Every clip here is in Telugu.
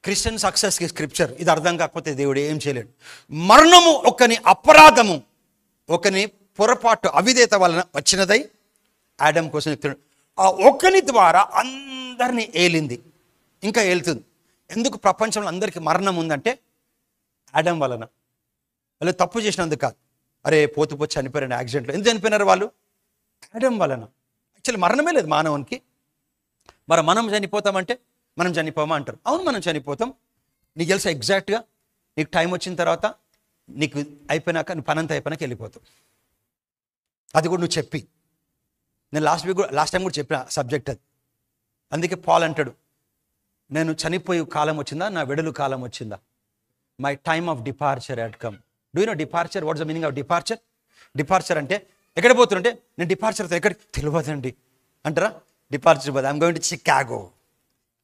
క్రిస్టియన్ సక్సెస్కి స్క్రిప్చర్ ఇది అర్థం కాకపోతే దేవుడు ఏం చేయలేడు. మరణము ఒకని అపరాధము, ఒకని పొరపాటు అవిధేయత వలన వచ్చినదై ఆడమ్ కోసం చెప్తున్నాడు. ఆ ఒకని ద్వారా అందరినీ ఏలింది, ఇంకా ఏలుతుంది. ఎందుకు ప్రపంచంలో అందరికీ మరణం ఉందంటే ఆడమ్ వలన. వాళ్ళు తప్పు చేసినందుకు కాదు. అరే పోతు పోతే చనిపోయారు యాక్సిడెంట్లో. ఎందుకు చనిపోయినారు వాళ్ళు? ఆడమ్ వలన. యాక్చువల్లీ మరణమే లేదు మానవునికి. మరి మనం చనిపోతామంటే మనం చనిపోమా అంటారు. అవును మనం చనిపోతాం. నీకు తెలుసా ఎగ్జాక్ట్గా నీకు టైం వచ్చిన తర్వాత నీకు అయిపోయినాక నీ పనంతా అయిపోయినాక వెళ్ళిపోతావు. అది కూడా నువ్వు చెప్పి, నేను లాస్ట్ టైం కూడా చెప్పిన సబ్జెక్ట్ అది. అందుకే పాల్ అంటాడు, నేను చనిపోయే కాలం వచ్చిందా, నా వెడలు కాలం వచ్చిందా? My time of departure had come. Do you know departure? What's the meaning of departure? Departure అంటే ఎక్కడ పోతుంటే, నేను డిపార్చర్ ఎక్కడికి తెలియదండి అంటారా? డిపార్చర్ పోతే I'm going to Chicago,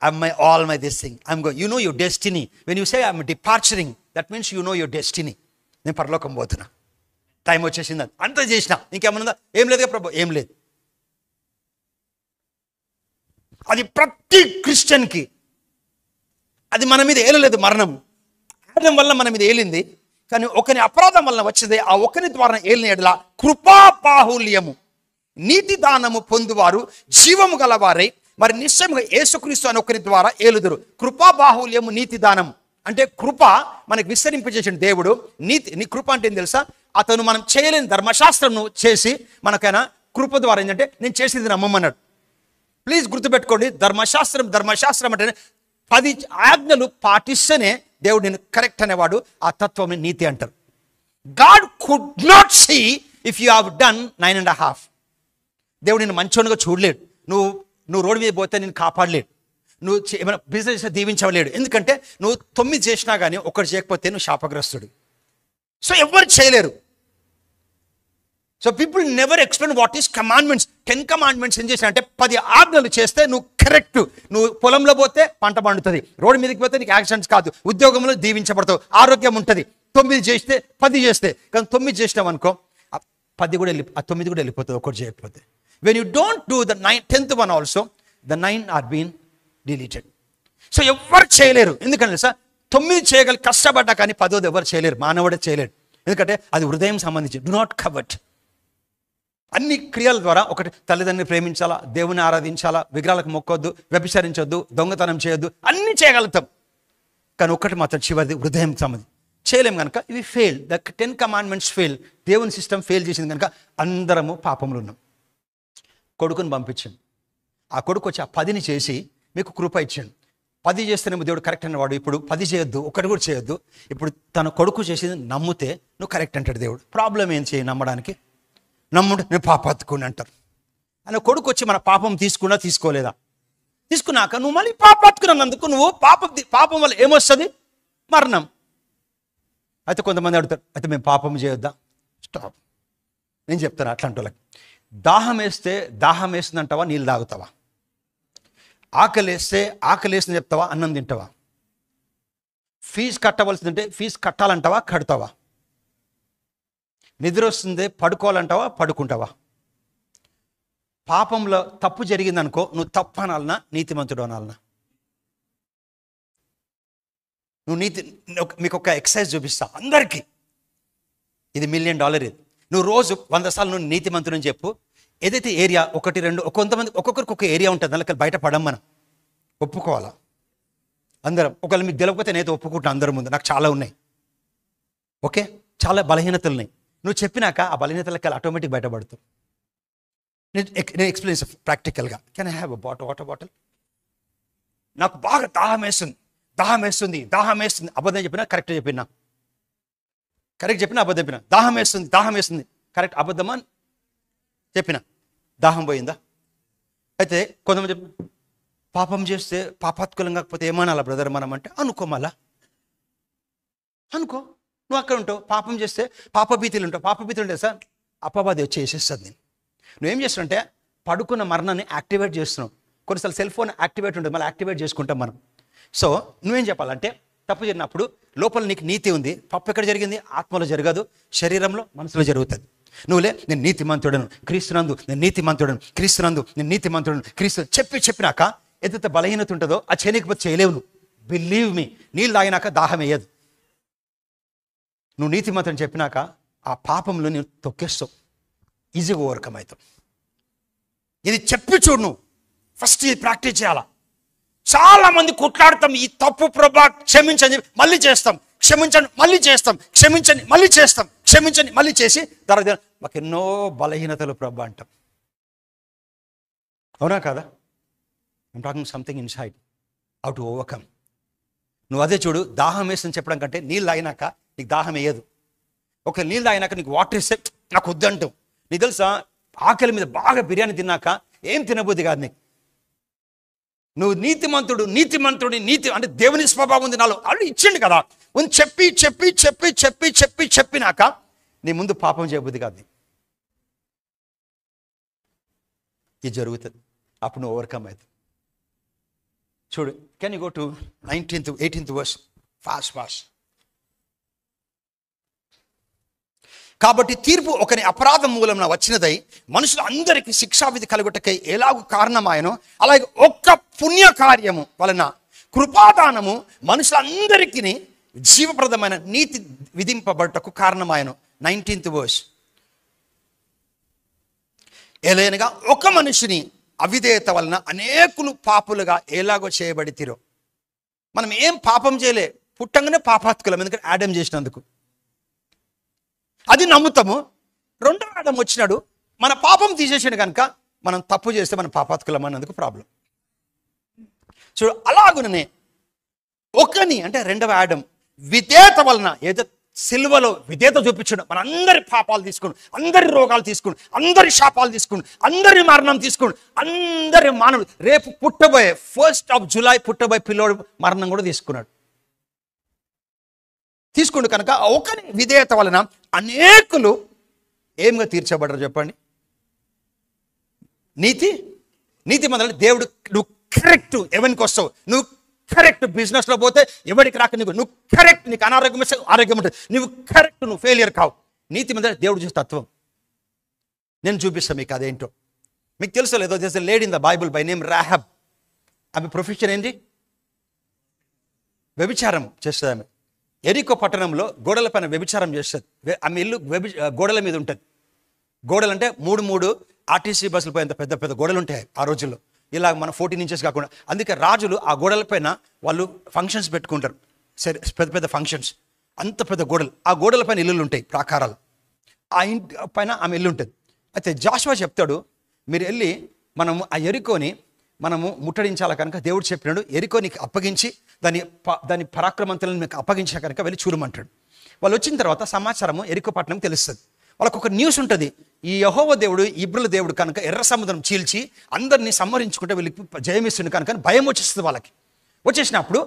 I'm my all my this thing, I'm go. You know your destiny. When you say I'm departuring, that means you know your destiny. నేను పరలోకం పోతున్నా, టైం వచ్చేసింది. అంతా చేసిన, ఇంకేమన్నా ఏం లేదుగా ప్రభు, ఏం లేదు. అది ప్రతి క్రిస్టియన్కి అది మన మీద ఏలలేదు. మరణం ఆడమ్ వల్ల మన మీద ఏలింది, కానీ ఒకని అపరాధం వలన వచ్చేది. ఆ ఒకని ద్వారా ఏలిన ఎడల కృపా బాహుల్యము, నీతి దానము పొందువారు జీవము గలవారై మరి నిశ్చయముగా యేసుక్రీస్తు అని ఒకరి ద్వారా ఏలుదురు. కృపా బాహుల్యము, నీతి దానము అంటే కృప మనకు విస్తరింపజేసిన దేవుడు. నీ కృప అంటే ఏం తెలుసా? అతను మనం చేయలేని ధర్మశాస్త్రం చేసి మనకైనా కృప ద్వారా ఏంటంటే నేను చేసేది నమ్మమన్నాడు. ప్లీజ్ గుర్తుపెట్టుకోండి, ధర్మశాస్త్రం అంటే 10 ఆజ్ఞలు పాటిస్తేనే దేవుడు నేను కరెక్ట్ అనేవాడు. ఆ తత్వం నీతి అంటారు. God could not see if you have done 9.5. దేవుడు నేను మంచోనిగా చూడలేడు. నువ్వు రోడ్డు మీద పోతే నేను కాపాడలేడు. నువ్వు ఏమైనా బిజినెస్ దీవించలేడు. ఎందుకంటే నువ్వు 9 చేసినా కానీ ఒకటి చేయకపోతే నువ్వు శాపగ్రస్తుడు. సో ఎవరు చేయలేరు. So people never explain what is commandments. 10 commandments ఏం చేసినా అంటే 10 ఆజ్ఞలు చేస్తే నువ్వు కరెక్ట్. నువ్వు పొలంలో పోతే పంట పండుతుంది, రోడ్డు మీదకి పోతే నీకు యాక్సిడెంట్స్ కాదు, ఉద్యోగంలో దీవించబడతావు, ఆరోగ్యం ఉంటుంది. 9 చేస్తే 10 చేస్తే, కానీ 9 చేసినావు అనుకో 10 కూడా 9 కూడా వెళ్ళిపోతుంది ఒకటి చేయకపోతే. When you don't do the 10th one also, the 9 are been deleted. So ఎవరు చేయలేరు. ఎందుకంటే సార్ 9 చేయగలి కష్టపడ్డా కానీ 10th ఎవరు చేయలేరు, మానవుడే చేయలేరు. ఎందుకంటే అది హృదయం సంబంధించి. Do not covert. అన్ని క్రియల ద్వారా ఒకటి తల్లిదండ్రుని ప్రేమించాలా, దేవుని ఆరాధించాలా, విగ్రహాలకు మొక్కొద్దు, వ్యభిచరించొద్దు, దొంగతనం చేయొద్దు, అన్నీ చేయగలుగుతాం. కానీ ఒకటి మాత్రం చివరిది హృదయం సంబంధించి చేయలేం కనుక ఇవి ఫెయిల్. The 10 commandments fail. దేవుని సిస్టమ్ ఫెయిల్ చేసింది కనుక అందరము పాపంలో ఉన్నాం. కొడుకుని పంపించండి. ఆ కొడుకు వచ్చి ఆ 10ని చేసి మీకు కృప ఇచ్చాడు. 10 చేస్తేనేమో దేవుడు కరెక్ట్ అనేవాడు. ఇప్పుడు 10 చేయొద్దు, ఒకటి కూడా చేయొద్దు. ఇప్పుడు తన కొడుకు చేసేది నమ్మితే నువ్వు కరెక్ట్ అంటాడు దేవుడు. ప్రాబ్లం ఏం చేయి నమ్మడానికి? నమ్ముడు నేను పాపాత్తుకుని అంటారు. అని కొడుకు వచ్చి మన పాపం తీసుకున్నా తీసుకోలేదా? తీసుకున్నాక నువ్వు మళ్ళీ పాపాత్తుకున్నందుకు నువ్వు పాపం వల్ల ఏమొస్తుంది? మరణం. అయితే కొంతమంది అడుగుతారు, అయితే మేము పాపం చేయొద్దా? స్టాప్. నేను చెప్తాను అట్లాంటి వాళ్ళకి, దాహం వేస్తుంది అంటావా, నీళ్ళు తాగుతావా? ఆకలేస్తుంది చెప్తావా, అన్నం తింటావా? ఫీజు కట్టవలసిందంటే ఫీజు కట్టాలంటావా, కడతావా? నిద్ర వస్తుంది పడుకోవాలంటావా, పడుకుంటావా? పాపంలో తప్పు జరిగిందనుకో నువ్వు తప్పు అనాలనా, నీతిమంతుడు అనాలనా? నువ్వు మీకు ఒక ఎక్సర్సైజ్ చూపిస్తా అందరికీ. ఇది $1 million. ఇది నువ్వు రోజు 100 సార్లు నువ్వు నీతిమంతుడని చెప్పు. ఏదైతే ఏరియా 1, 2 కొంతమంది ఒక్కొక్కరికి ఒక ఏరియా ఉంటుంది, దానికి బయటపడం మనం ఒప్పుకోవాలా అందరం. ఒకవేళ మీకు తెలియకపోతే నేనైతే ఒప్పుకుంటాను అందరి ముందు, నాకు చాలా ఉన్నాయి. ఓకే, చాలా బలహీనతలు ఉన్నాయి. నువ్వు చెప్పినాక ఆ బలహీనతలకి ఆటోమేటిక్ బయటపడుతుంది. నేను ఎక్స్ప్లెయిన్ ప్రాక్టికల్గా. Can I have water bottle? నాకు బాగా దాహం వేస్తుంది. అబద్ధం చెప్పినా కరెక్ట్ చెప్పినా? కరెక్ట్ చెప్పినా అబద్ధం చెప్పినా? దాహం వేస్తుంది కరెక్ట్ అబద్ధమా చెప్పిన? దాహం పోయిందా? అయితే కొంతమంది పాపం చేస్తే పాపాత్కులం కాకపోతే ఏమనాలా బ్రదర్ మనం అంటే? అనుకో నువ్వు అక్కడ ఉంటావు. పాపం చేస్తే పాపభీతులు ఉంటావు. పాపభీతులు ఉంటే సార్ అపవాది వచ్చి వేసేస్తుంది. నువ్వేం చేస్తున్నావు పడుకున్న మరణాన్ని యాక్టివేట్ చేస్తున్నావు. కొన్నిసార్లు సెల్ ఫోన్ యాక్టివేట్ ఉంటుంది, మళ్ళీ యాక్టివేట్ చేసుకుంటాం మనం. సో నువ్వేం చెప్పాలంటే తప్పు జరిగినప్పుడు లోపల నీకు నీతి ఉంది. తప్పు ఎక్కడ జరిగింది? ఆత్మలో జరగదు, శరీరంలో మనసులో జరుగుతుంది. నువ్వులే నేను నీతిమంతుడను క్రీస్తునందు, నేను నీతిమంతుడను క్రీస్తునందు, నేను నీతిమంతుడను క్రీస్తు చెప్పినాక ఎంత బలహీనత ఉంటుందో అది చేయలేకపోతే చేయలేవు. నువ్వు బిలీవ్ మీ, నీళ్ళు తాగినాక దాహం వేయదు. నువ్వు నీతిమంతుని చెప్పినాక ఆ పాపంలో నువ్వు తొక్కేస్తావు, ఈజీగా ఓవర్కమ్ అవుతావు. ఇది చెప్పి చూడు, నువ్వు ఫస్ట్ ఇది ప్రాక్టీస్ చేయాలా. చాలా మంది కొట్లాడతాం, ఈ తప్పు ప్రభా క్షమించని చెప్పి మళ్ళీ చేస్తాం, క్షమించండి మళ్ళీ చేస్తాం, క్షమించండి మళ్ళీ చేస్తాం, క్షమించండి మళ్ళీ చేసి తర్వాత మాకు ఎన్నో బలహీనతలు ప్రభా అంటాం. అవునా కాదా? I'm talking something inside, how to overcome. నువ్వు అదే చూడు, దాహం వేస్తుందని చెప్పడం కంటే నీళ్ళు తాగినాక నీకు దాహం వేయదు. ఒక నీళ్ళు తాగినాక నీకు వాటర్ ఇస్తే నాకు వద్దంటావు. నీకు తెలుసా, ఆకలి మీద బాగా బిర్యానీ తిన్నాక ఏం తినబుద్ధి కాదు నీకు. నువ్వు నీతిమంతుడు అంటే దేవుని స్వభావం ఉంది నాలో అల్లు ఇచ్చిండు కదా, చెప్పినాక నీ ముందు పాపం చేయబుద్ధి కాదు. ఇది జరుగుతుంది, అప్పుడు నువ్వు ఓవర్కమ్ అవుతుంది. చూడు, can you go to 19th 18th verse fast. కాబట్టి తీర్పు ఒకని అపరాధం మూలంన వచ్చినదై మనుషులు అందరికీ శిక్షావిధి కలుగుటకై ఎలాగూ కారణమాయనో, అలాగే ఒక్క పుణ్యకార్యము వలన కృపాదానము మనుషులందరికీ జీవప్రదమైన నీతి విధింపబడటకు కారణమాయను. 19th verse. ఎలయనగా ఒక మనిషిని అవిధేయత వలన అనేకులు పాపులుగా ఎలాగో చేయబడితిరో. మనం ఏం పాపం చేయలే, పుట్టంగానే పాపాత్కులం, ఎందుకంటే ఆడమ్ చేసినందుకు. అది నమ్ముతాము. రెండో ఆడమ్ వచ్చినాడు, మన పాపం తీసేసాడు కనుక మనం తప్పు చేస్తే మనం పాపాత్కులం అన్నందుకు ప్రాబ్లం. చూడు, అలాగుననే ఒకని అంటే రెండవ ఆడమ్ విధేయత వలన, ఏదో సిల్వలో విధేయత చూపించడం, మన అందరి పాపాలు తీసుకుని, అందరి రోగాలు తీసుకుని, అందరి శాపాలు తీసుకుని, అందరి మరణం తీసుకుని, అందరి మానవుడు రేపు పుట్టబోయే 1st of July పుట్టబోయే పిల్లోడు మరణం కూడా తీసుకుండు కనుక ఒకని విధేయత వలన అనేకులు ఏమిగా తీర్చబడరు చెప్పండి. నీతి మొదలు దేవుడు, నువ్వు కరెక్ట్ ఎవరికి వస్తావు, నువ్వు కరెక్ట్ బిజినెస్లో పోతే ఎవరికి రాక, నువ్వు కరెక్ట్, నీకు అనారోగ్యం వస్తే ఆరోగ్యం ఉంటుంది, నువ్వు కరెక్ట్, నువ్వు ఫెయిలియర్ కావు. నీతి మీద దేవుడు చూసే తత్వం నేను చూపిస్తాను మీకు. అదేంటో మీకు తెలుసో లేదో, this lady in the Bible by name Rahab. ఆమె ప్రొఫెషన్ ఏంటి? వ్యభిచారం చేస్తుంది. ఆమె ఎరికో పట్టణంలో గోడల పైన వ్యభిచారం చేస్తుంది. ఆమె ఇల్లు గోడల మీద ఉంటుంది. గోడలు అంటే 3 ఆర్టీసీ బస్సులు పోయేంత పెద్ద పెద్ద గోడలు ఉంటాయి ఆ రోజుల్లో, ఇలా మన 14 inches కాకుండా. అందుకే రాజులు ఆ గోడల పైన వాళ్ళు ఫంక్షన్స్ పెట్టుకుంటారు, సరే పెద్ద పెద్ద ఫంక్షన్స్, అంత పెద్ద గోడలు. ఆ గోడల పైన ఇల్లులు ఉంటాయి, ప్రాకారాలు. ఆ ఇంటి పైన ఆమె ఇల్లు ఉంటుంది. అయితే జాషువా చెప్తాడు, మీరు వెళ్ళి మనము ఆ ఎరికోని మనము ముట్టడించాల కనుక దేవుడు చెప్పినాడు, ఎరికో నీకు అప్పగించి దాని పరాక్రమంతులను మీకు అప్పగించా కనుక వెళ్ళి చూడమంటాడు. వాళ్ళు వచ్చిన తర్వాత సమాచారము ఎరికో పట్టణం తెలుస్తుంది. వాళ్ళకు ఒక న్యూస్ ఉంటుంది, ఈ యెహోవా దేవుడు ఇబ్రుల దేవుడు కనుక ఎర్ర సముద్రం చీల్చి అందరినీ సంహరించుకుంటే వీళ్ళకి జయమిస్తుంది కనుక భయం వచ్చేస్తుంది వాళ్ళకి. వచ్చేసినప్పుడు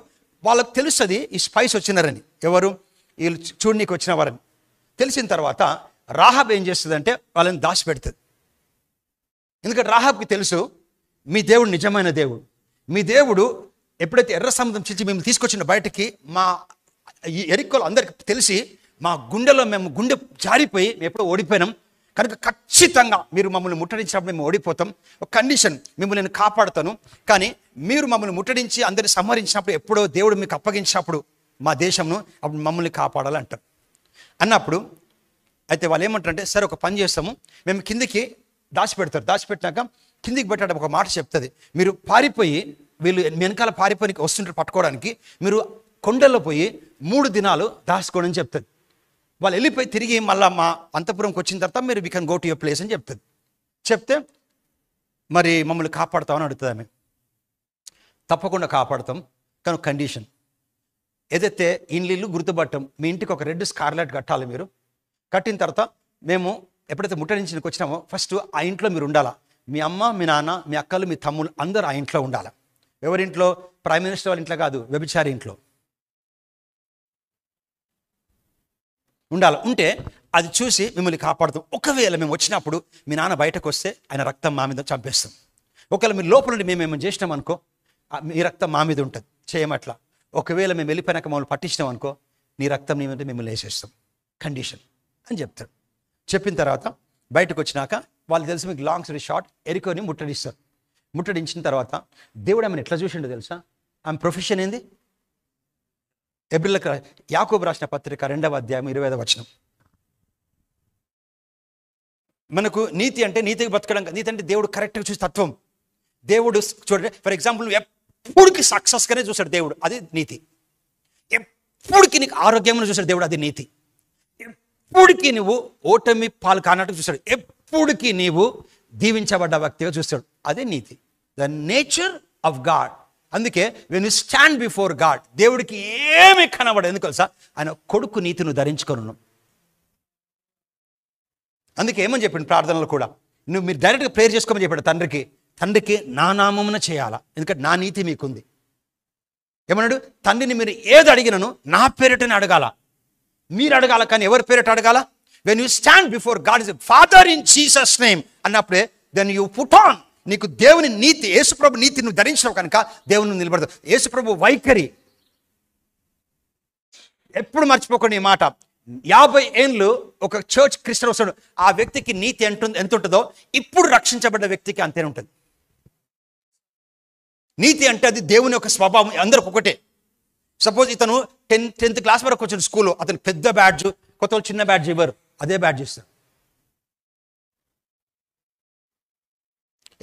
వాళ్ళకి తెలుస్తుంది ఈ స్పైస్ వచ్చినారని, ఎవరు వీళ్ళు చూడనీకి వచ్చిన వారని. తెలిసిన తర్వాత రాహాబ్ ఏం చేస్తుందంటే వాళ్ళని దాచిపెడుతుంది. ఎందుకంటే రాహాబ్కి తెలుసు మీ దేవుడు నిజమైన దేవుడు, మీ దేవుడు ఎప్పుడైతే ఎర్ర సముద్రం చీల్చి మేము తీసుకొచ్చిన బయటికి మా ఎరికోలు అందరికి తెలిసి మా గుండెలో మేము గుండె జారిపోయి మేము ఎప్పుడో ఓడిపోయినాం కనుక ఖచ్చితంగా మీరు మమ్మల్ని ముట్టడించినప్పుడు మేము ఓడిపోతాం. ఒక కండిషన్, మిమ్మల్ని నేను కాపాడుతాను, కానీ మీరు మమ్మల్ని ముట్టడించి అందరిని సంహరించినప్పుడు ఎప్పుడో దేవుడు మీకు అప్పగించినప్పుడు మా దేశంను అప్పుడు మమ్మల్ని కాపాడాలంటారు. అన్నప్పుడు అయితే వాళ్ళు ఏమంటారంటే సరే ఒక పని చేస్తాము, మేము కిందికి దాచిపెడతారు. దాచిపెట్టినాక కిందికి పెట్టడం ఒక మాట చెప్తుంది, మీరు పారిపోయి వీళ్ళు వెనకాల పారిపోయి వస్తుంటారు పట్టుకోవడానికి, మీరు కొండల్లో పోయి 3 దినాలు దాచుకోండి అని చెప్తుంది. వాళ్ళు వెళ్ళిపోయి తిరిగి మళ్ళీ మా అంతపురంకి వచ్చిన తర్వాత మీరు we can go to your place అని చెప్తుంది. చెప్తే మరి మమ్మల్ని కాపాడుతామని అడుగుతుంది ఆమె. తప్పకుండా కాపాడుతాం, కానీ కండిషన్ ఏదైతే ఇల్లు గుర్తుపట్టం, మీ ఇంటికి ఒక రెడ్ స్కార్లెట్ కట్టాలి. మీరు కట్టిన తర్వాత మేము ఎప్పుడైతే ముట్టడించడానికి వచ్చినామో ఫస్ట్ ఆ ఇంట్లో మీరు ఉండాలా. మీ అమ్మ, మీ నాన్న, మీ అక్కలు, మీ తమ్ముళ్ళు అందరూ ఆ ఇంట్లో ఉండాలి. ఎవరింట్లో? ప్రైమ్ మినిస్టర్ వాళ్ళ ఇంట్లో కాదు, వ్యభిచారి ఇంట్లో ఉండాలి. ఉంటే అది చూసి మిమ్మల్ని కాపాడుతాం. ఒకవేళ మేము వచ్చినప్పుడు మీ నాన్న బయటకు వస్తే ఆయన రక్తం మా మీద చంపేస్తాం. ఒకవేళ మీరు లోపల నుండి మేమేమో చేసినాం అనుకో, మీ రక్తం మా మీద ఉంటుంది, చేయమట్లా. ఒకవేళ మేము వెళ్ళిపోయినాక మమ్మల్ని పట్టించినాం అనుకో, నీ రక్తం నీ మీద మిమ్మల్ని వేసేస్తాం, కండిషన్ అని చెప్తాడు. చెప్పిన తర్వాత బయటకు వచ్చినాక వాళ్ళు తెలుసు మీకు లాంగ్ స్టోరీ షార్ట్, ఎరికోని ముట్టడిస్తారు. ముట్టడించిన తర్వాత దేవుడు ఆమెను ఎట్లా చూసిండో తెలుసా? ఆమె ప్రొఫెషన్ ఏంది? హెబ్రీయులకు యాకోబు రాసిన పత్రిక 2వ అధ్యాయం 20వ వచనం. మనకు నీతి అంటే నీతికి బతకడం, నీతి అంటే దేవుడు కరెక్ట్గా చూసే తత్వం. దేవుడు చూడండి, ఫర్ ఎగ్జాంపుల్ ఎప్పుడుకి సక్సెస్గానే చూశాడు దేవుడు, అది నీతి. ఎప్పుడుకి నీకు ఆరోగ్యంగా చూశాడు దేవుడు, అది నీతి. ఎప్పుడుకి నువ్వు ఓటమి పాలు కానట్టు చూశాడు, ఎప్పుడుకి నీవు దీవించబడ్డ వ్యక్తిగా చూస్తాడు, అదే నీతి. The nature of God. అందుకే when you stand before God, దేవుడికి ఏమి కనబడదు. ఎందుకు తెలుసా? ఆయన కొడుకు నీతిని ధరించుకొని. అందుకే ఏమని చెప్పిండు ప్రార్థనలు కూడా, మీరు డైరెక్ట్గా ప్రేయర్ చేసుకోమని చెప్పాడు తండ్రికి నా నామమున చేయాలా, ఎందుకంటే నా నీతి మీకుంది. ఏమన్నాడు? తండ్రిని మీరు ఏది అడిగినను నా పేరిటని అడగాల, మీరు అడగాల, కానీ ఎవరి పేరిట అడగాల? When you stand before God is Father in Jesus name అన్నప్పుడే దెన్ యూ పుట్ ఆన్. నీకు దేవుని నీతి, యేసుప్రభు నీతి నువ్వు ధరించినావు కనుక దేవుని నిలబడతావు. యేసుప్రభు వైఖరి ఎప్పుడు మర్చిపోకండి ఈ మాట. 50 ఏళ్ళు ఒక చర్చ్ క్రిస్టియన్ వస్తాడు, ఆ వ్యక్తికి నీతి ఎంత ఉంటుందో ఇప్పుడు రక్షించబడ్డ వ్యక్తికి అంతే ఉంటుంది. నీతి అంటే అది దేవుని యొక్క స్వభావం, అందరికి ఒకటే. సపోజ్ ఇతను 10th క్లాస్ వరకు వచ్చిన స్కూల్లో అతను పెద్ద బ్యాడ్జ్, కొత్త వాళ్ళు చిన్న బ్యాడ్జ్ ఇవ్వరు, అదే బ్యాడ్జ్ ఇస్తారు.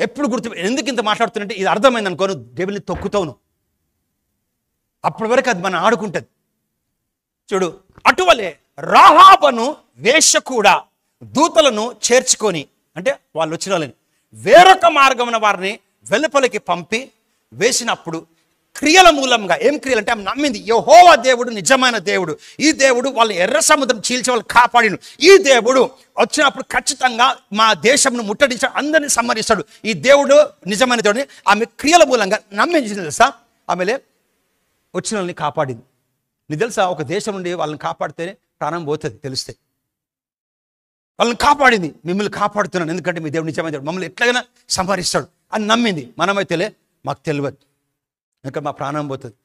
ఎప్పుడు గుర్తు. ఎందుకు ఇంత మాట్లాడుతున్నట్టే ఇది అర్థమైంది అనుకోను, దేవుని తొక్కుతావును, అప్పటి వరకు అది మనం ఆడుకుంటుంది. చూడు, అటువలే రాహాబను వేష కూడా దూతలను చేర్చుకొని, అంటే వాళ్ళు వచ్చిన వాళ్ళని వేరొక మార్గమున వారిని వెలుపలికి పంపి వేసినప్పుడు క్రియల మూలంగా, ఏం క్రియలు అంటే ఆమె నమ్మింది యెహోవా దేవుడు నిజమైన దేవుడు, ఈ దేవుడు వాళ్ళని ఎర్ర సముద్రం చీల్చి వాళ్ళు కాపాడిను, ఈ దేవుడు వచ్చినప్పుడు ఖచ్చితంగా మా దేశంను ముట్టడించి అందరినీ సంహరిస్తాడు, ఈ దేవుడు నిజమైన దేవుడిని ఆమె క్రియల మూలంగా నమ్మించింది. తెలుసా? ఆమెలే వచ్చిన వాళ్ళని కాపాడింది. నీకు తెలుసా, ఒక దేశం నుండి వాళ్ళని కాపాడితేనే ప్రాణం పోతుంది తెలిస్తే. వాళ్ళని కాపాడింది, మిమ్మల్ని కాపాడుతున్నాను ఎందుకంటే మీ దేవుడు నిజమైన దేవుడు, మమ్మల్ని ఎట్లాగైనా సంహరిస్తాడు అని నమ్మింది. మనమైతేలే మాకు తెలియదు, ఇంకా మా ప్రాణం పోతుంది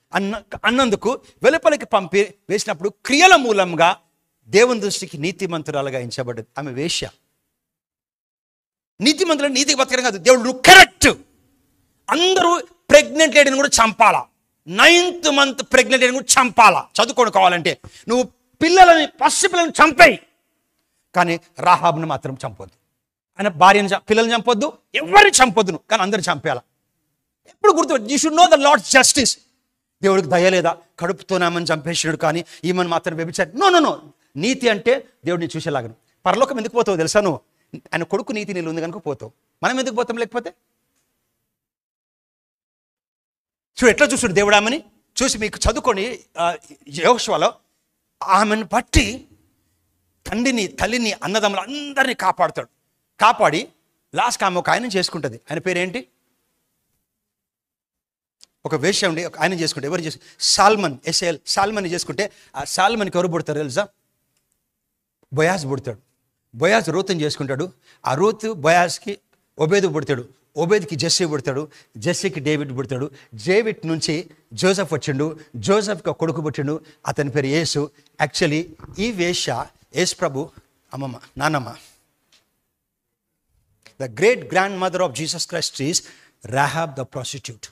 అన్నందుకు వెలుపలికి పంపి వేసినప్పుడు క్రియల మూలంగా దేవుని దృష్టికి నీతిమంతురాలుగా ఎంచబడ్డది. ఆమె వేశ్య. నీతిమంతులు నీతికి బతకడం కాదు, దేవుడు నువ్వు కరెక్ట్. అందరూ ప్రెగ్నెంట్ లేడీని కూడా చంపాలా, 9th month ప్రెగ్నెంట్ లేడీని కూడా చంపాలా, చదువుకోవడం కావాలంటే. నువ్వు పిల్లలని, పసిపిల్లలను చంపేయి, కానీ రాహాబుని మాత్రం చంపొద్దు. ఆయన భార్యను, పిల్లల్ని చంపొద్దు, ఎవరిని చంపొద్దును, కానీ అందరిని చంపేయాలా. ఎప్పుడు గుర్తు, you should know the Lord's justice. దేవుడికి దయ లేదా, కడుపుతోనామని చంపేసాడు కానీ ఈమెను మాత్రం వ్యభిచారి. నో. నీతి అంటే దేవుడిని చూసేలాగను. పరలోకం ఎందుకు పోతావు తెలుసా? నువ్వు ఆయన కొడుకు నీతి నీళ్ళు ఉంది కనుక పోతావు. మనం ఎందుకు పోతాం? లేకపోతే చూడు ఎట్లా చూసాడు దేవుడు ఆమెని. చూసి మీకు చదువుకొని యెహోషువలో ఆమెను బట్టి తండ్రిని, తల్లిని, అన్నదమ్ములు అందరినీ కాపాడుతాడు. కాపాడి లాస్ట్కి ఆమె ఒక ఆయన చేసుకుంటుంది. ఆయన పేరేంటి? ఒక వేశ్య ఉండి ఒక ఆయన చేసుకుంటే, ఎవరు చేసుకుంటే సాల్మన్, ఎస్ఏఎల్ సాల్మన్ చేసుకుంటే, ఆ సాల్మన్కి ఎవరు పుడతారు తెలుసా? బొయాజ్ పుడతాడు. బొయాజ్ రూతుని చేసుకుంటాడు. ఆ రూతు బొయాజ్కి ఒబేదు పుడతాడు. ఒబేద్కి జెస్సీ పుడతాడు. జెస్సీకి డేవిడ్ పుడతాడు. డేవిడ్ నుంచి జోసెఫ్ వచ్చిండు. జోసెఫ్కి ఒక కొడుకు పుట్టిండు, అతని పేరు యేసు. యాక్చువల్లీ ఈ వేశ్య యేసు ప్రభు అమ్మమ్మ, నాన్నమ్మ. The great grand mother of Jesus Christ is Rahab the prostitute.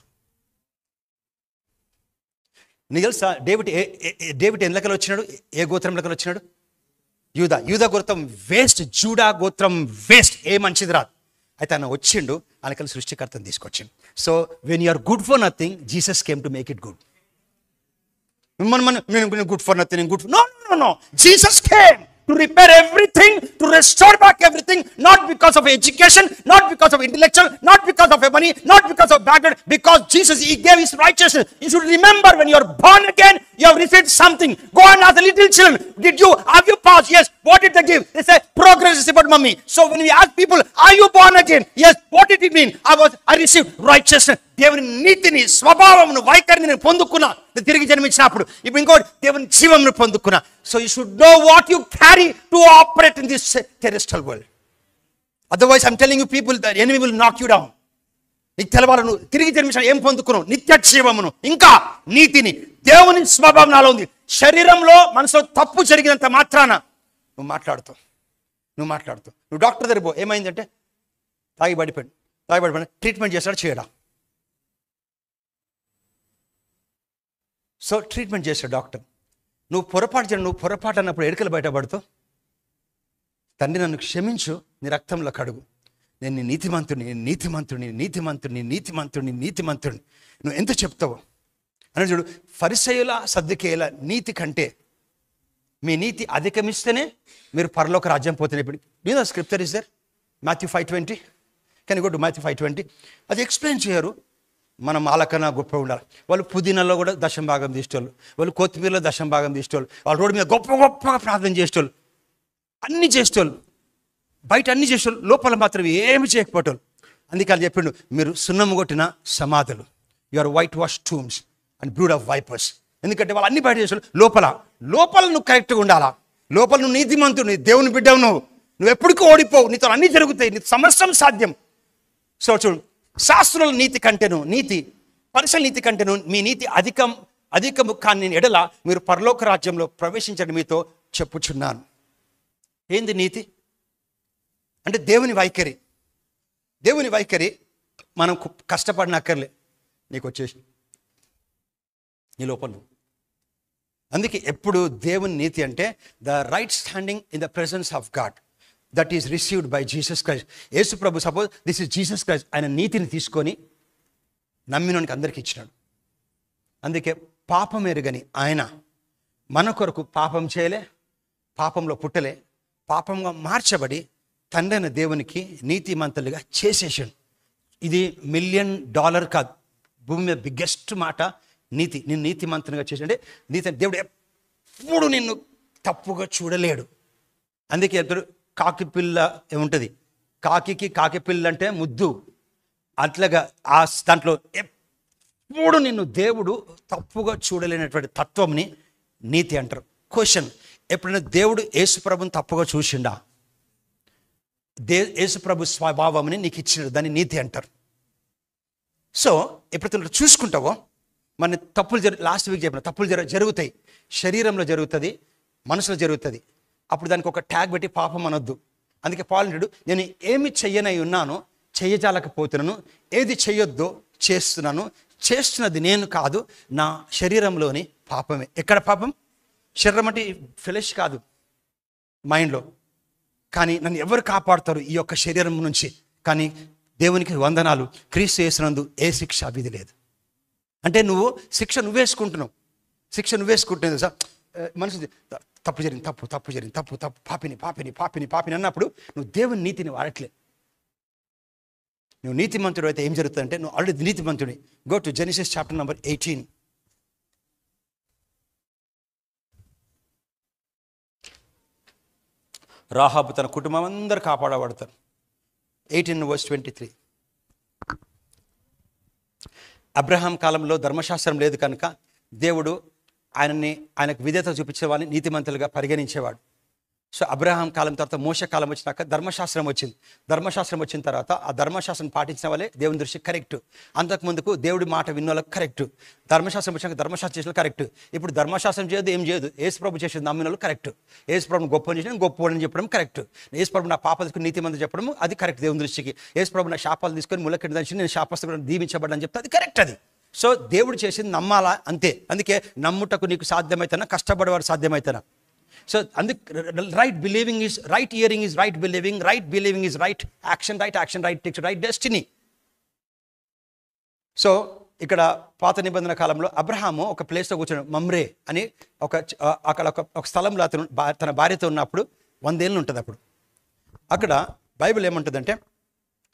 నీకు తెలుసా డేవిడ్ ఎన్ని లెక్కలు వచ్చినాడు? ఏ గోత్రం లెక్కలు వచ్చినాడు? యూదా గోత్రం వేస్ట్, జూడా గోత్రం వేస్ట్, ఏ మంచిది రాదు. అయితే ఆయన వచ్చిండు, ఆయనకల్లి సృష్టికర్తను తీసుకొచ్చిండు. So when you're good for nothing, Jesus came to make it good. నేను good for nothing, good for no. Jesus came to repair everything, to restore back everything, not because of education, not because of intellectual, not because of money, not because of background, because Jesus, he gave his righteousness. You should remember, when you are born again, you have received something. Go and ask the little children, have you passed? Yes. What did they give? They say progress is about mummy. So when we ask people, are you born again? Yes. What did it mean? I received righteousness. దేవుని నీతిని, స్వభావమును, వైఖరిని నేను పొందుకున్నా తిరిగి జన్మించినప్పుడు. ఇప్పుడు ఇంకోటి, దేవుని జీవమును పొందుకున్నా. So you should know what you carry to operate in this terrestrial world. Otherwise I'm telling you people the enemy will knock you down. నీకు తెలవాలి, నువ్వు తిరిగి జన్మించిన ఏం పొందుకున్నావు? నిత్య జీవమును, ఇంకా నీతిని. దేవుని స్వభావం నాలో ఉంది. శరీరంలో, మనసులో తప్పు జరిగినంత మాత్రాన నువ్వు మాట్లాడుతావు. నువ్వు డాక్టర్ దగ్గర పో, ఏమైందంటే తాగి పడిపోయాడు, ట్రీట్మెంట్ చేస్తాడు, చేయడా? సో ట్రీట్మెంట్ చేశాడు డాక్టర్. నువ్వు పొరపాటు అన్నప్పుడు ఎడకలు బయటపడుతావు. తండ్రి నన్ను క్షమించు, నీ రక్తంలో కడుగు, నేను నీ నీతిమంతుడిని నువ్వు ఎంత చెప్తావు అని చూడు. ఫరిసయ్యుల సద్దూకయ్యుల నీతి కంటే మీ నీతి అధికమిస్తేనే మీరు పరలోక రాజ్యం పోతున్నారు. ఇప్పుడు scripture is there, Matthew 5:20. Can you go to Matthew 5:20? అది ఎక్స్ప్లెయిన్ చేయరు. మనం వాళ్ళకన్నా గొప్ప ఉండాలి. వాళ్ళు పుదీనాలో కూడా దశం భాగం తీసేవాళ్ళు, వాళ్ళు కొత్తిమీరలో దశం భాగం తీసేవాళ్ళు, వాళ్ళు రోడ్డు మీద గొప్పగా ప్రార్థన చేసేవాళ్ళు, అన్నీ చేసేవాళ్ళు, బయట అన్నీ చేసేవాళ్ళు, లోపల మాత్రం ఏమి చేయకపోయేవాళ్ళు. అందుకే వాళ్ళు చెప్పిండు, మీరు సున్నము కొట్టిన సమాధులు, you are white wash tombs and brood of vipers. ఎందుకంటే వాళ్ళు అన్ని బయట చేసేవాళ్ళు, లోపల నువ్వు కరెక్ట్గా ఉండాలా. లోపల నువ్వు నీతిమంతుడు, దేవుని బిడ్డవు, నువ్వు ఎప్పటికీ ఓడిపోవు, నీతో అన్నీ జరుగుతాయి, నీకు సమస్తం సాధ్యం. సో చూడు, శాస్త్రుల నీతి కంటేను, పరిసర నీతి కంటేను మీ నీతి అధికము కానీ ఎడల మీరు పరలోక రాజ్యంలో ప్రవేశించండి మీతో చెప్పుచున్నాను. ఏంది నీతి అంటే? దేవుని వైఖరి మనం కష్టపడినక్కర్లే, నీకు వచ్చేసి నీ లోపల. అందుకే ఎప్పుడు దేవుని నీతి అంటే the right standing in the presence of God that is received by Jesus Christ. Yesu Prabhu, suppose this is Jesus Christ, ఆయన నీతిని తీసుకొని నమ్మినోనికి అందరికి ఇచ్చినాడు. అందుకే పాపం ఎరుగని ఆయన మన కొరకు పాపం చేయలే, పాపంలో పుట్టలే, పాపంగా మార్చబడి తండ్రి అయిన దేవునికి నీతిమంతులుగా చేసేసాడు. ఇది $1 మిలియన్ కాదు, భూమి మీద బిగ్గెస్ట్ మాట నీతి. నేను నీతిమంతునిగా చేసి అంటే నీతి, దేవుడు ఎప్పుడు నిన్ను తప్పుగా చూడలేడు. అందుకే చెప్తాడు, కాకి పిల్ల ఏముంటుంది, కాకి పిల్ల అంటే ముద్దు, అట్లాగా ఆ దాంట్లో ఎప్పుడు నిన్ను దేవుడు తప్పుగా చూడలేనటువంటి తత్వంని నీతి అంటారు. క్వశ్చన్, ఎప్పుడైనా దేవుడు యేసుప్రభుని తప్పుగా చూసిండా? యేసుప్రభు స్వభావంని నీకు ఇచ్చినాడు, దాన్ని నీతి అంటారు. సో ఎప్పుడైతే చూసుకుంటావో, మన తప్పులు లాస్ట్ వీక్ చెప్పిన తప్పులు జరుగుతాయి, శరీరంలో జరుగుతుంది, మనసులో జరుగుతుంది. అప్పుడు దానికి ఒక ట్యాగ్ పెట్టి పాపం అనొద్దు. అందుకే పౌలు, నేను ఏమి చెయ్యనై ఉన్నానో చెయ్యజాలకపోతున్నాను, ఏది చెయ్యొద్దో చేస్తున్నది నేను కాదు, నా శరీరంలోని పాపమే. ఎక్కడ పాపం? శరీరం అంటే ఫ్లెష్ కాదు, మైండ్లో. కానీ నన్ను ఎవరు కాపాడుతారు ఈ యొక్క శరీరం నుంచి? కానీ దేవునికి వందనాలు, క్రీస్తు యేసునందు ఏ శిక్ష విధి లేదు. అంటే నువ్వు శిక్ష నువ్వేసుకుంటున్నావు సార్. మనసు తప్పు జరిగింది, పాపిని అన్నప్పుడు నువ్వు దేవుని నీతిని వాడట్లే. నువ్వు నీతిమంతుడు అయితే ఏం జరుగుతుందంటే నువ్వు ఆల్రెడీ నీతిమంతుడి. Go to Genesis chapter number 18. Rahab తన కుటుంబం అందరూ కాపాడబడతారు. 18:23. అబ్రహాం కాలంలో ధర్మశాస్త్రం లేదు కనుక దేవుడు ఆయనకు విధేయత చూపించే వాళ్ళని నీతిమంతులుగా పరిగణించేవాడు. సో అబ్రహాం కాలం తర్వాత మోషే కాలం వచ్చినాక ధర్మశాస్త్రం వచ్చింది. ధర్మశాస్త్రం వచ్చిన తర్వాత ఆ ధర్మశాస్త్రం పాటించిన వాళ్ళే దేవుని దృష్టి కరెక్ట్. అంతకుముందుకు దేవుడి మాట విన్నోళ్ళకి కరెక్ట్. ధర్మశాస్త్రం వచ్చినాక ధర్మశాస్త్రం చేసిన కరెక్ట్. ఇప్పుడు ధర్మశాస్త్రం చేయదు, ఏం చేయదు, యేసుప్రభు చేసేది నమ్మిన వాళ్ళు కరెక్ట్. యేసుప్రభుని గొప్ప చేసిన గొప్పవాడని చెప్పడం కరెక్ట్. యేసుప్రభు నా పాపాలు తీసుకుని నీతిమంతులు చెప్పడం అది కరెక్ట్ దేవుని దృష్టికి. యేసుప్రభు నా శాపాలు తీసుకొని ముళ్ళకెట్టి దాని నేను శాపస్తులను దీవించబడ్డాని చెప్తే అది కరెక్ట్. అది సో దేవుడు చేసింది నమ్మాలా, అంతే. అందుకే నమ్ముటకు నీకు సాధ్యమైతేనా, కష్టపడేవాడు సాధ్యమైతేనా. So right believing is right hearing is right believing is right action right takes right destiny. So ఇక్కడ పాత నిబంధన కాలంలో అబ్రహాము ఒక ప్లేస్లో కూర్చొని మమ్రే అని అక్కడ ఒక స్థలంలో అతను తన భార్యతో ఉన్నప్పుడు 100 ఏళ్ళు ఉంటుంది. అప్పుడు అక్కడ బైబిల్ ఏమంటుందంటే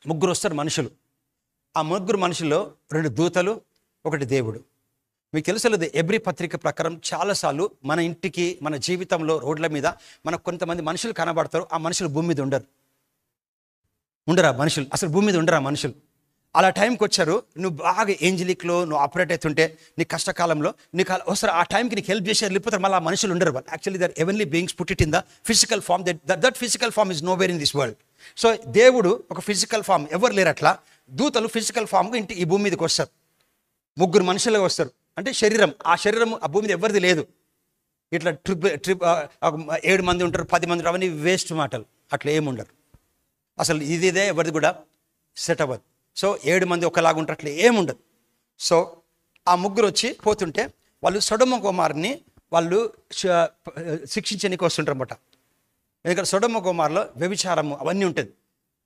3 వస్తారు మనుషులు. ఆ 3 మనుషుల్లో 2 దూతలు, 1 దేవుడు. మీకు తెలుసలేదు, ఎబ్రీ పత్రిక ప్రకారం చాలాసార్లు మన ఇంటికి, మన జీవితంలో, రోడ్ల మీద మనకు కొంతమంది మనుషులు కనబడతారు. ఆ మనుషులు భూమి మీద ఉండరా మనుషులు, అసలు భూమి మీద ఉండరా మనుషులు. అలా టైంకి వచ్చారు. నువ్వు బాగా ఏంజలిక్లో నువ్వు ఆపరేట్ అవుతుంటే నీ కష్టకాలంలో నీకు వస్తారు, ఆ టైంకి నీకు హెల్ప్ చేసి వెళ్ళిపోతారు. మళ్ళీ ఆ మనుషులు ఉండరు. వాళ్ళు actually their heavenly beings put it in the physical form. That physical form is nowhere in this world. So దేవుడు ఒక ఫిజికల్ ఫార్మ్, ఎవరు లేరు అట్లా. దూతలు ఫిజికల్ ఫామ్గా ఈ భూమి మీదకి వస్తారు. 3 మనుషులుగా వస్తారు. అంటే శరీరం, ఆ శరీరం ఆ భూమి మీద ఎవరిది లేదు. ఇట్లా ట్రిప్ 7 మంది ఉంటారు, 10 మంది, అవన్నీ వేస్ట్ మాటలు. అట్లా ఏముండరు అసలు. ఇదే ఎవరిది కూడా సెట్ అవ్వదు. సో 7 మంది ఒకలాగా ఉంటారు, అట్లా ఏముండదు. సో ఆ 3 వచ్చి పోతుంటే వాళ్ళు సొడొమ గొమొర్రాని వాళ్ళు శిక్షించడానికి వస్తుంటారు అన్నమాట. ఎందుకంటే సొడొమ గొమొర్రాలో వ్యభిచారము అవన్నీ ఉంటుంది.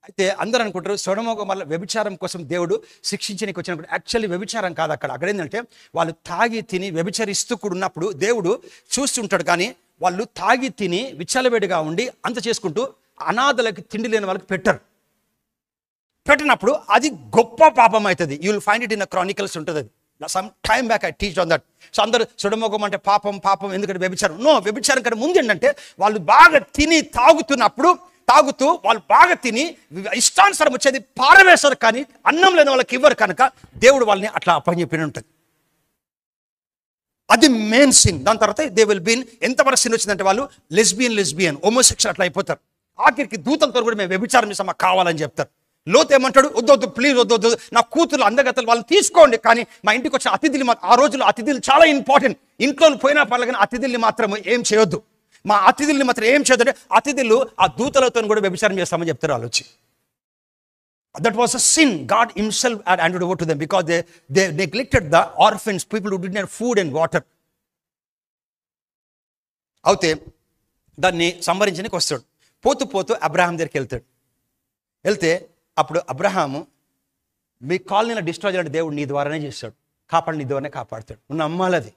అయితే అందరూ అనుకుంటారు సొడొమ గొమొర్రాలో వ్యభిచారం కోసం దేవుడు శిక్షించడానికి వచ్చినప్పుడు యాక్చువల్లీ వ్యభిచారం కాదు అక్కడ ఏంటంటే వాళ్ళు తాగి తిని వ్యభిచరిస్తూ కూడా ఉన్నప్పుడు దేవుడు చూస్తుంటాడు. కానీ వాళ్ళు తాగి తిని విచ్చలవిడిగా ఉండి అంత చేసుకుంటూ అనాథలకి తిండి లేని వాళ్ళకి పెట్టినప్పుడు అది గొప్ప పాపం అవుతుంది. You will find it in Chronicles ఉంటుంది. అది some time back I teach on that. So అందరూ సొడొమ గొమొర్రా అంటే పాపం ఎందుకంటే వ్యభిచారం. నో, వ్యభిచారం కంటే ముందు ఏంటంటే వాళ్ళు బాగా తిని తాగుతూ వాళ్ళు బాగా తిని ఇష్టానుసారం వచ్చేది పారవేశారు. కానీ అన్నం లేని వాళ్ళకి ఇవ్వరు కనుక దేవుడు వాళ్ళని అట్లా అప్పచెప్పి ఉంటుంది. అది మెయిన్ సిన్. దాని తర్వాత దే విల్ బీన్ ఎంతవరకు సిన్ వచ్చిందంటే వాళ్ళు లెస్బియన్ హోమోసెక్షువల్ అట్లా అయిపోతారు. ఆఖరికి దూతలతో కూడా మేము వ్యభిచారం చేసాం మాకు కావాలని చెప్తారు. లోతు ఏమంటాడు, వద్దు ప్లీజ్ వద్దు, నా కూతురు అందగత్తలు వాళ్ళు తీసుకోండి, కానీ మా ఇంటికి వచ్చిన అతిథులు ఆ రోజుల్లో అతిథులు చాలా ఇంపార్టెంట్. ఇంట్లో పోయినా పర్లేదు కానీ అతిథుల్ని మాత్రం ఏం చేయొద్దు. మా అతిథుల్ని మాత్రం ఏం చేయొద్దు అంటే అతిథులు ఆ దూతలతో కూడా వ్యభిచారం చేస్తామని చెప్తారు వాళ్ళు వచ్చి. That was a sin. God himself had handed over to them because they neglected the orphans, people who didn't have food and water. అయితే దాన్ని సంహరించడానికి వస్తాడు. పోతూ అబ్రహాం దగ్గరికి వెళ్తే అప్పుడు అబ్రహాము మీ కాలనీలో డిస్ట్రాయ్ చేయాలంటే దేవుడు నీ ద్వారానే చేస్తాడు, నీ ద్వారానే కాపాడుతాడు. నువ్వు నమ్మాలి అది.